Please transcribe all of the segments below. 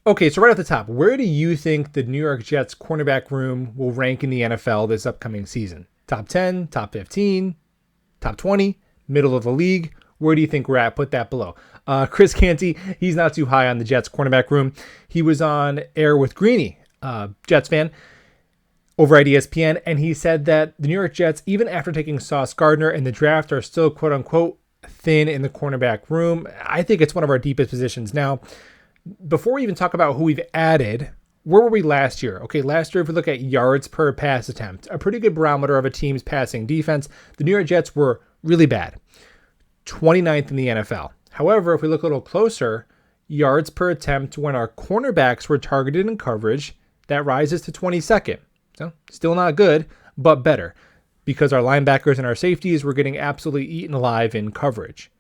Okay, so right off the top, where do you think the New York Jets cornerback room will rank in the NFL this upcoming season? Top 10, top 15, top 20, middle of the league? Where do you think we're at? Put that below. Chris Canty, he's not too high on the Jets cornerback room. He was on air with Greeny, Jets fan, over at ESPN, and he said that the New York Jets, even after taking Sauce Gardner in the draft, are still quote unquote thin in the cornerback room. I think it's one of our deepest positions. Now, before we even talk about who we've added, where were we last year? Okay, last year, if we look at yards per pass attempt, a pretty good barometer of a team's passing defense, the New York Jets were really bad. 29th in the NFL. However, if we look a little closer, yards per attempt when our cornerbacks were targeted in coverage, that rises to 22nd. So still not good, but better, because our linebackers and our safeties were getting absolutely eaten alive in coverage.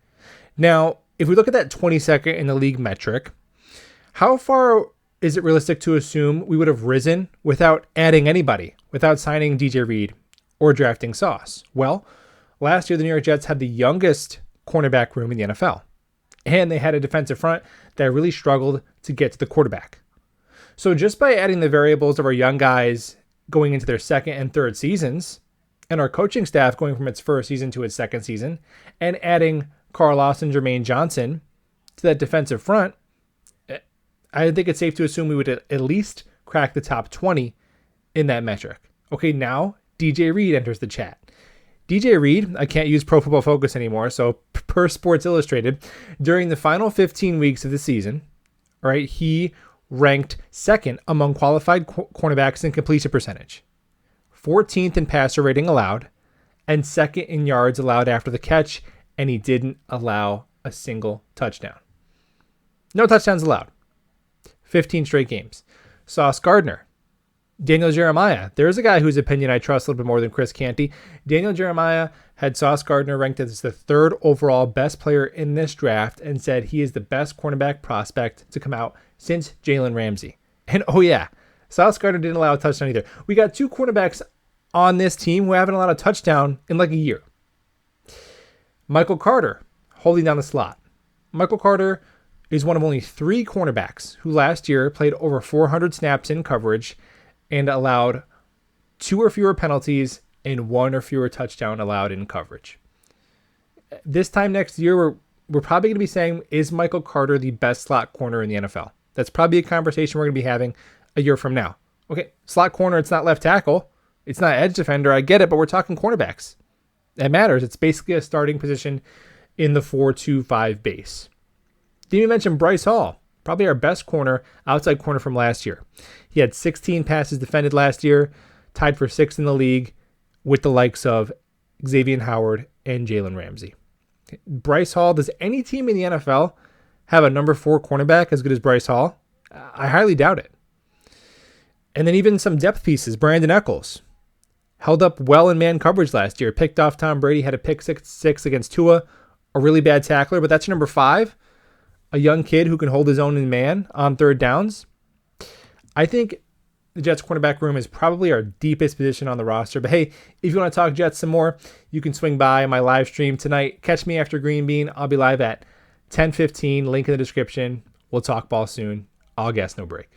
Now, if we look at that 22nd in the league metric, how far is it realistic to assume we would have risen without adding anybody, without signing DJ Reed or drafting Sauce? Well, last year the New York Jets had the youngest cornerback room in the NFL, and they had a defensive front that really struggled to get to the quarterback. So just by adding the variables of our young guys going into their second and third seasons, and our coaching staff going from its first season to its second season, and adding Carl Lawson, Jermaine Johnson to that defensive front, I think it's safe to assume we would at least crack the top 20 in that metric. Okay, now DJ Reed enters the chat. DJ Reed, I can't use Pro Football Focus anymore, so per Sports Illustrated, during the final 15 weeks of the season, right, he ranked second among qualified cornerbacks in completion percentage, 14th in passer rating allowed, and second in yards allowed after the catch, and he didn't allow a single touchdown. No touchdowns allowed. 15 straight games. Sauce Gardner. Daniel Jeremiah. There's a guy whose opinion I trust a little bit more than Chris Canty. Daniel Jeremiah had Sauce Gardner ranked as the third overall best player in this draft and said he is the best cornerback prospect to come out since Jalen Ramsey. And oh yeah, Sauce Gardner didn't allow a touchdown either. We got two cornerbacks on this team who haven't allowed a touchdown in like a year. Michael Carter, holding down the slot. Michael Carter is one of only three cornerbacks who last year played over 400 snaps in coverage and allowed two or fewer penalties and one or fewer touchdown allowed in coverage. This time next year, we're probably going to be saying, is Michael Carter the best slot corner in the NFL? That's probably a conversation we're going to be having a year from now. Okay, slot corner, it's not left tackle. It's not edge defender. I get it, but we're talking cornerbacks. That matters. It's basically a starting position in the 4-2-5 base. Didn't even mention Bryce Hall, probably our best corner, outside corner from last year. He had 16 passes defended last year, tied for sixth in the league with the likes of Xavier Howard and Jalen Ramsey. Bryce Hall, does any team in the NFL have a number 4 cornerback as good as Bryce Hall? I highly doubt it. And then even some depth pieces. Brandon Echols held up well in man coverage last year. Picked off Tom Brady, had a pick six against Tua, a really bad tackler, but that's your number 5. A young kid who can hold his own in man on third downs. I think the Jets cornerback room is probably our deepest position on the roster. But hey, if you want to talk Jets some more, you can swing by my live stream tonight. Catch me after Green Bean. I'll be live at 10:15. Link in the description. We'll talk ball soon. All gas, no break.